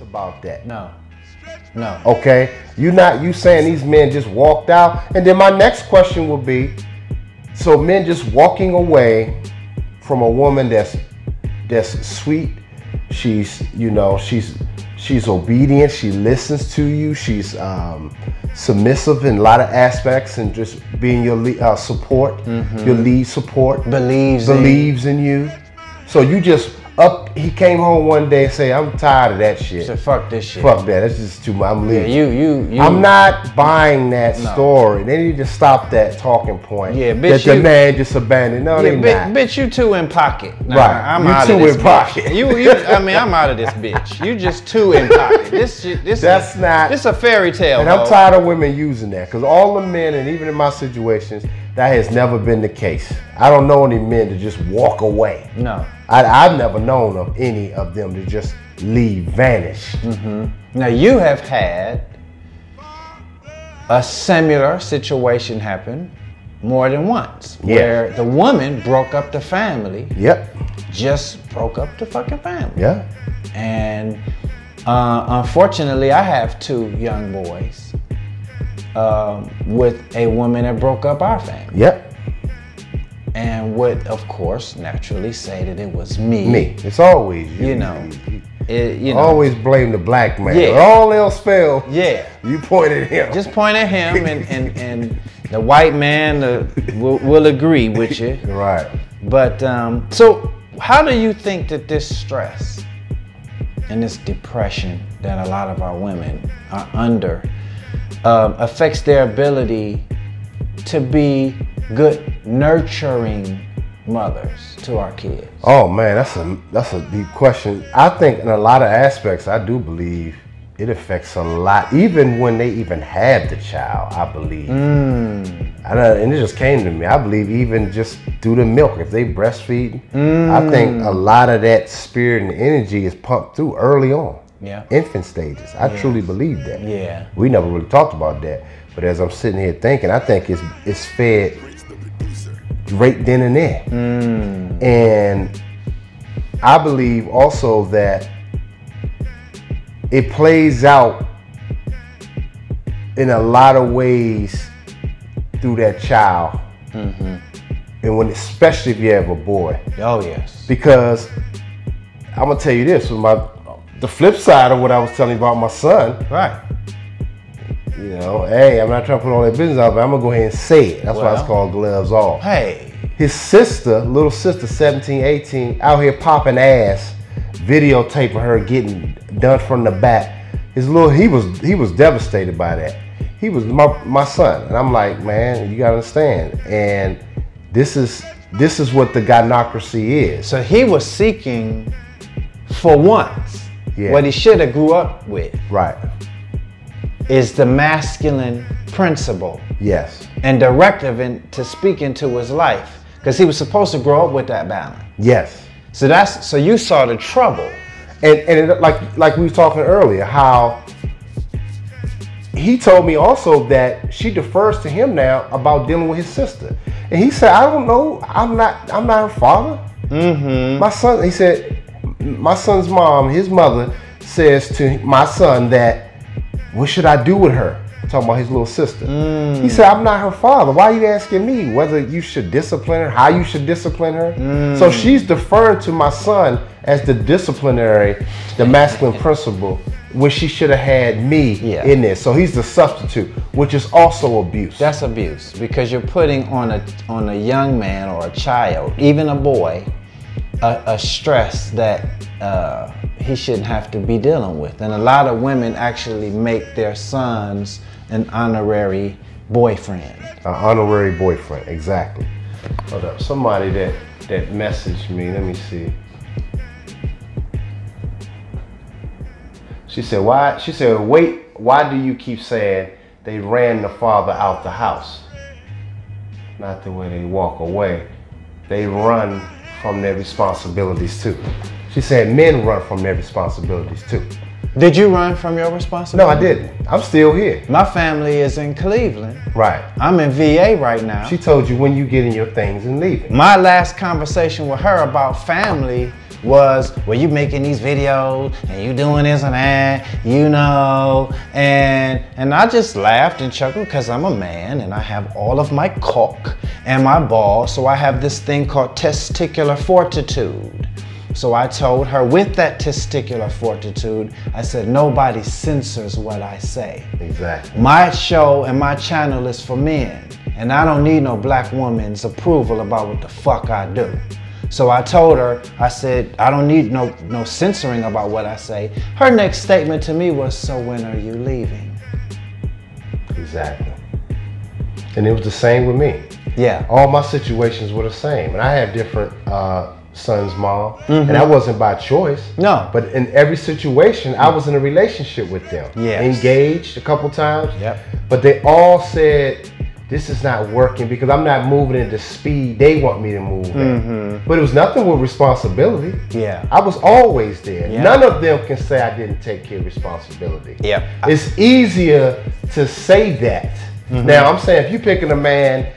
about that. No. No. Okay? You saying these men just walked out? And then my next question would be, so men just walking away from a woman that's sweet, she's obedient, she listens to you, she's submissive in a lot of aspects and just being your support, your lead support, believes in you. So you just he came home one day and say, I'm tired of that shit. So fuck this shit. Fuck that. That's just too much. I'm leaving. Yeah, I'm not buying that story. They need to stop that talking point. Yeah, bitch. That the man just abandoned. No, they not. Bitch, you too in pocket. Nah, Right. I'm out of this in pocket. I mean, I'm out of this bitch. You just too in pocket. This is a fairy tale. And I'm tired of women using that, because all the men, and even in my situations, that has never been the case. I don't know any men to just walk away. No. I've never known of any of them to just leave, vanish. Now, you have had a similar situation happen more than once, where the woman broke up the family. Yep. Just broke up the fucking family. Yeah. And unfortunately, I have 2 young boys with a woman that broke up our family. Yep. And would, of course, naturally say that it was me. Me. It's always you. You know. Always blame the black man. Yeah. When all else failed, Yeah. you point at him. Just point at him, and the white man will agree with you. Right. But so, how do you think that this stress and this depression that a lot of our women are under affects their ability to be good, nurturing mothers to our kids? Oh man, that's a deep question. I think in a lot of aspects, I do believe it affects a lot, even when they even have the child, I believe. And it just came to me. I believe even just through the milk, if they breastfeed, I think a lot of that spirit and energy is pumped through early on. Yeah. Infant stages. I truly believe that. Yeah. We never really talked about that. But as I'm sitting here thinking, I think it's fed right then and there. And I believe also that it plays out in a lot of ways through that child. And especially if you have a boy. Oh yes. Because I'm gonna tell you this, the flip side of what I was telling you about my son. Right. You know, hey, I'm not trying to put all that business out, but I'm gonna go ahead and say it. That's why it's called gloves off. Hey. His sister, little sister, 17, 18, out here popping ass, videotaping her getting done from the back. He was devastated by that. He was my son, and I'm like, man, you gotta understand. And this is what the gynocracy is. So he was seeking, for once, what he should have grew up with. Right. Is the masculine principle. Yes. And directive to speak into his life, because he was supposed to grow up with that balance. Yes. So you saw the trouble, and it, like we were talking earlier, how he told me also that she defers to him now about dealing with his sister, and he said, I don't know, I'm not her father. My son, he said, my son's mom, his mother, says to my son that, what should I do with her? Talking about his little sister. He said, I'm not her father. Why are you asking me whether you should discipline her, how you should discipline her? So she's deferring to my son as the disciplinary, the masculine principle, when she should have had me in there. So he's the substitute, which is also abuse. That's abuse, because you're putting on a young man or a child, even a boy, a stress that he shouldn't have to be dealing with. And a lot of women actually make their sons an honorary boyfriend. An honorary boyfriend, exactly. Hold up, somebody that messaged me, let me see. She said, wait, why do you keep saying they ran the father out the house? Not the way they walk away. They run from their responsibilities too. She said men run from their responsibilities too. Did you run from your responsibility? No, I didn't. I'm still here. My family is in Cleveland. Right. I'm in VA right now. She told you when you getting your things and leaving. My last conversation with her about family was, well, you making these videos and you doing this and that, you know, and I just laughed and chuckled because I'm a man and I have all of my cock and my balls, so I have this thing called testicular fortitude. So I told her, with that testicular fortitude, I said, nobody censors what I say. Exactly. My show and my channel is for men, and I don't need no black woman's approval about what the fuck I do. So I told her, I said, I don't need no censoring about what I say. Her next statement to me was, so when are you leaving? Exactly. And it was the same with me. Yeah. All my situations were the same. And I had different son's mom, and that wasn't by choice. No. But in every situation, I was in a relationship with them. Yes. Engaged a couple times. Yep. But they all said, this is not working because I'm not moving at the speed they want me to move at. But it was nothing with responsibility. Yeah. I was always there. Yeah. None of them can say I didn't take care of responsibility. Yep. It's easier to say that. Now, I'm saying if you're picking a man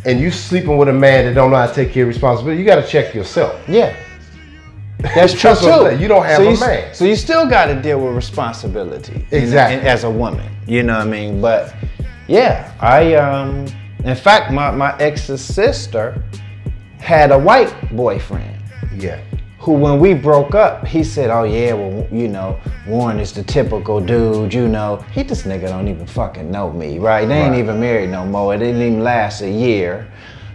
and you sleeping with a man that don't know how to take care of responsibility, you got to check yourself. Yeah. That's true too. You don't have a man. So you still got to deal with responsibility. Exactly. As a woman, you know what I mean? But yeah, in fact, my ex's sister had a white boyfriend. Yeah. Who, when we broke up, he said, oh yeah, well, you know, Warren is the typical dude, you know. This nigga don't even fucking know me, right? They ain't even married no more. It didn't even last a year.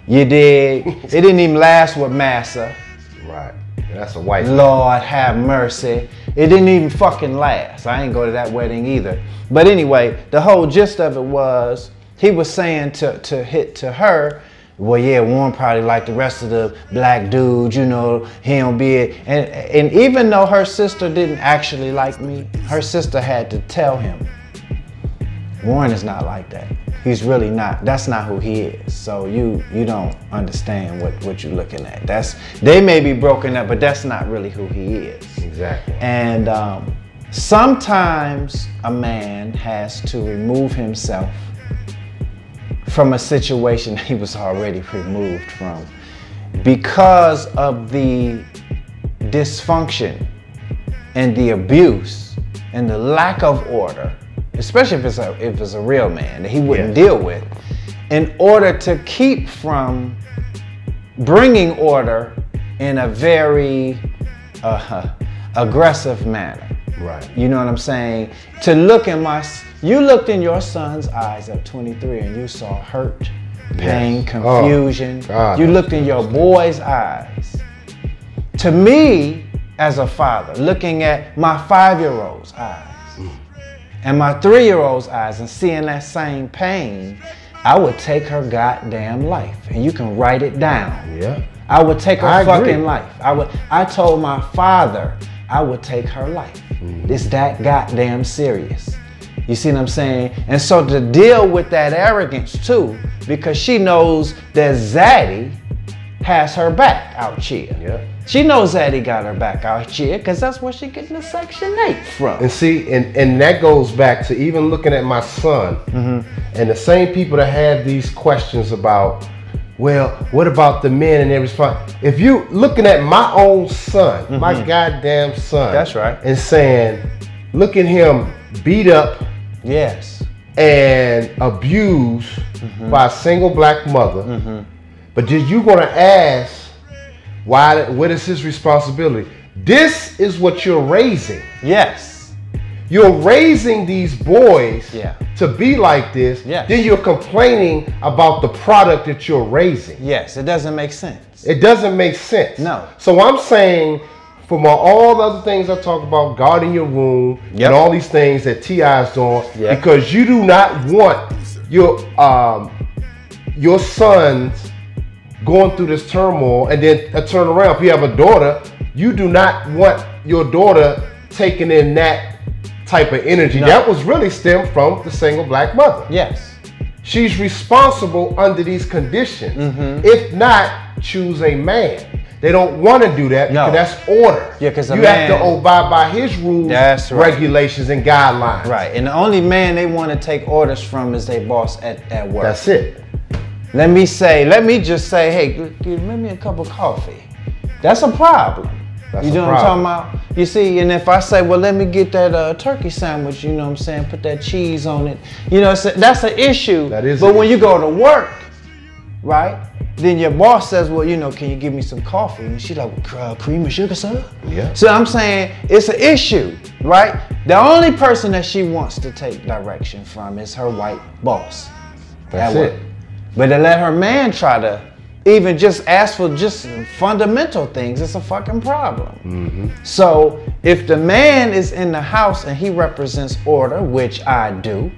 You dig? It didn't even last with Massa. Right. That's a white Lord have mercy. It didn't even fucking last. I ain't go to that wedding either. But anyway, the whole gist of it was, he was saying to her, well, yeah, Warren probably like the rest of the black dudes, you know, he don't be it. And even though her sister didn't actually like me, her sister had to tell him, Warren is not like that. He's really not. That's not who he is. So you don't understand what you're looking at. They may be broken up, but that's not really who he is. Exactly. And sometimes a man has to remove himself from a situation he was already removed from because of the dysfunction and the abuse and the lack of order, especially if it's a real man that he wouldn't deal with, in order to keep from bringing order in a very aggressive manner. Right. You know what I'm saying? To look in you looked in your son's eyes at 23 and you saw hurt, pain, confusion. You looked in your boy's eyes. To me, as a father, looking at my 5-year-old's eyes and my 3-year-old's eyes and seeing that same pain, I would take her goddamn life. And you can write it down. Yeah. I would take her fucking life. I told my father I would take her life. It's that goddamn serious. You see what I'm saying? And so to deal with that arrogance too, because she knows that Zaddy has her back out here. Yeah. She knows Zaddy got her back out here because that's where she getting the Section 8 from. And see, and that goes back to even looking at my son and the same people that have these questions about, well, what about the men and their response? If you looking at my own son, my goddamn son. That's right. And saying, look at him beat up. Yes. And abused by a single black mother. But did you gonna ask what is his responsibility? This is what you're raising. Yes. You're raising these boys to be like this. Yes. Then you're complaining about the product that you're raising. Yes, it doesn't make sense. It doesn't make sense. No. So I'm saying, from all the other things I talk about, guarding your womb and all these things that T.I. is doing, because you do not want your sons going through this turmoil and then turn around. If you have a daughter, you do not want your daughter taking in that type of energy. No. That was really stemmed from the single black mother. Yes. She's responsible under these conditions. If not, choose a man. They don't want to do that because that's order. Yeah, because you have to abide by his rules, regulations, and guidelines. Right, and the only man they want to take orders from is their boss at work. That's it. Let me just say, hey, give me a cup of coffee. That's a problem. You know what I'm talking about? You see, and if I say, well, let me get that turkey sandwich, you know what I'm saying, put that cheese on it, you know, that's an issue. That is. But when you go to work, right, then your boss says, well, you know, can you give me some coffee? And she's like, cream and sugar, sir? Yeah. So I'm saying it's an issue, right? The only person that she wants to take direction from is her white boss. That's it. But to let her man try to even just ask for just fundamental things, it's a fucking problem. Mm-hmm. So if the man is in the house and he represents order, which I do,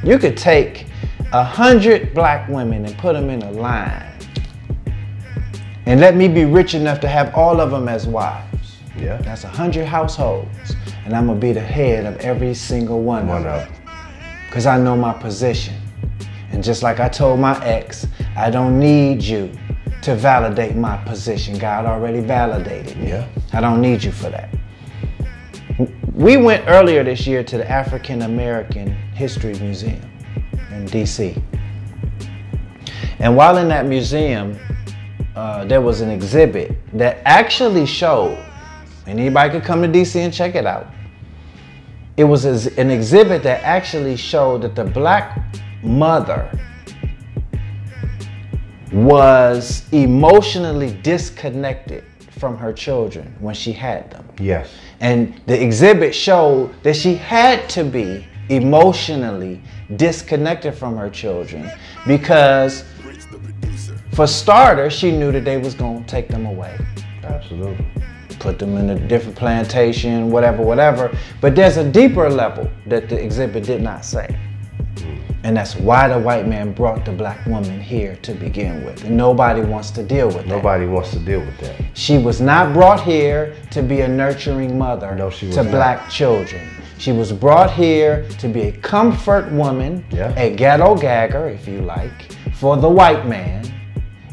you could take 100 black women and put them in a line and let me be rich enough to have all of them as wives. Yeah. That's 100 households, and I'm gonna be the head of every single one of them because I know my position. And just like I told my ex, I don't need you to validate my position. God already validated me. Yeah. I don't need you for that. We went earlier this year to the African American History Museum in DC. And while in that museum, there was an exhibit that actually showed, and anybody could come to DC and check it out. It was an exhibit that actually showed that the black mother was emotionally disconnected from her children when she had them. Yes. And the exhibit showed that she had to be emotionally disconnected from her children because, for starters, she knew that they was going to take them away. Absolutely. Put them in a different plantation, whatever. But there's a deeper level that the exhibit did not say. And that's why the white man brought the black woman here to begin with. And nobody wants to deal with that. Nobody wants to deal with that. She was not brought here to be a nurturing mother to black children. She was brought here to be a comfort woman, a ghetto gagger, if you like, for the white man.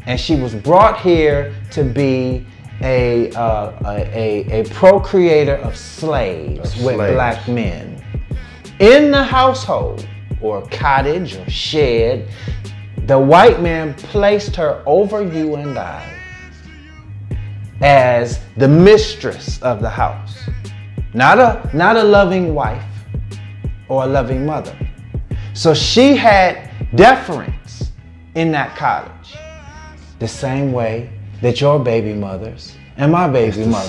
And she was brought here to be a procreator of slaves with black men. In the household, or cottage, or shed, the white man placed her over you and I as the mistress of the house. Not a loving wife or a loving mother. So she had deference in that cottage, the same way that your baby mothers and my baby mother,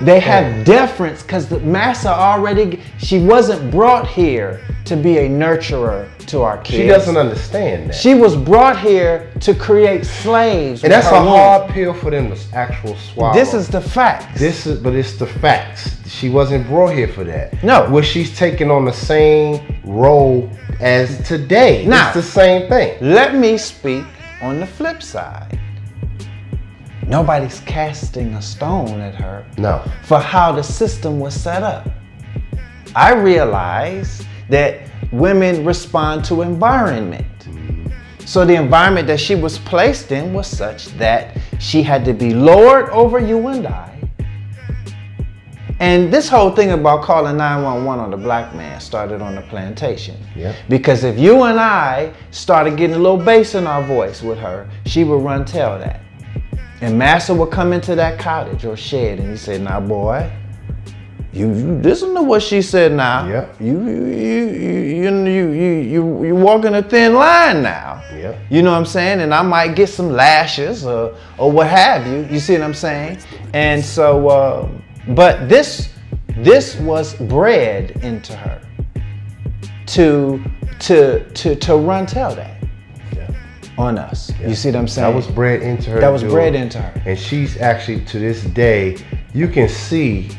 they have deference because the master already, she wasn't brought here to be a nurturer to our kids. She doesn't understand that. She was brought here to create slaves. And that's a hard pill for them to actual swallow. This is the facts. But it's the facts. She wasn't brought here for that. No. Where she's taking on the same role as today. Now, it's the same thing. Let me speak on the flip side. Nobody's casting a stone at her for how the system was set up. I realize that women respond to environment. So the environment that she was placed in was such that she had to be lord over you and I. And this whole thing about calling 911 on the black man started on the plantation. Because if you and I started getting a little bass in our voice with her, she would run tell that. And master would come into that cottage or shed and he said, now boy, you listen to what she said now. You walking a thin line now. You know what I'm saying? And I might get some lashes or what have you. You see what I'm saying? And so, but this was bred into her to run tell that on us. You see what I'm saying? That was bred into her. That was bred into her. And she's actually, to this day, you can see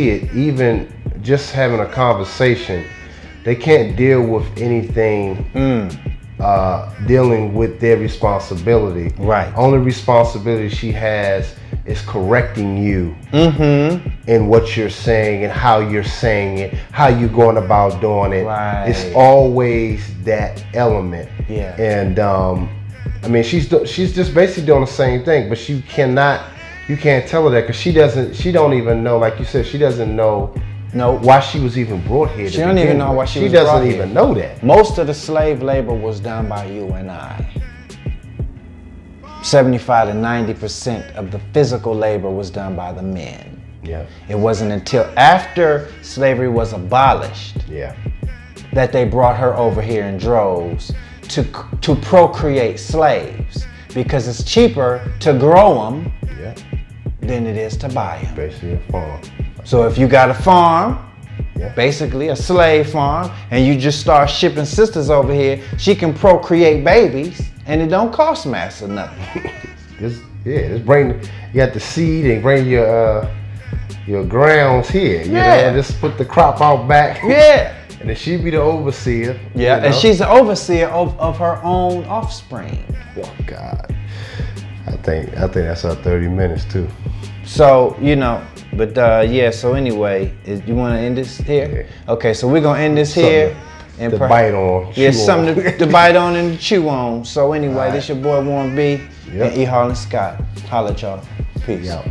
it even just having a conversation. They can't deal with anything dealing with their responsibility. Only responsibility she has is correcting you in what you're saying and how you're saying it, how you're going about doing it. It's always that element. And I mean, she's just basically doing the same thing, but you can't tell her that because she don't even know, like you said, she doesn't know why she was even brought here. She don't even know why she was brought here. She doesn't even know that. Most of the slave labor was done by you and I. 75 to 90% of the physical labor was done by the men. Yeah. It wasn't until after slavery was abolished that they brought her over here in droves to procreate slaves, because it's cheaper to grow them than it is to buy them. Basically a farm. So if you got a farm, basically a slave farm, and you just start shipping sisters over here, she can procreate babies, and it don't cost mass or nothing. Just bring, you got the seed and bring your grounds here. You know, just put the crop out back. Yeah. And then she be the overseer. Yeah, and she's the overseer of her own offspring. Oh God. I think that's our 30 minutes too. So, but so anyway, you want to end this here? Yeah. Okay, so we're going to end this here. And to bite on. Yeah, something to bite on and chew on. So anyway, this your boy Warren B. and HARLAN Scott. Holla at y'all. Peace. Out.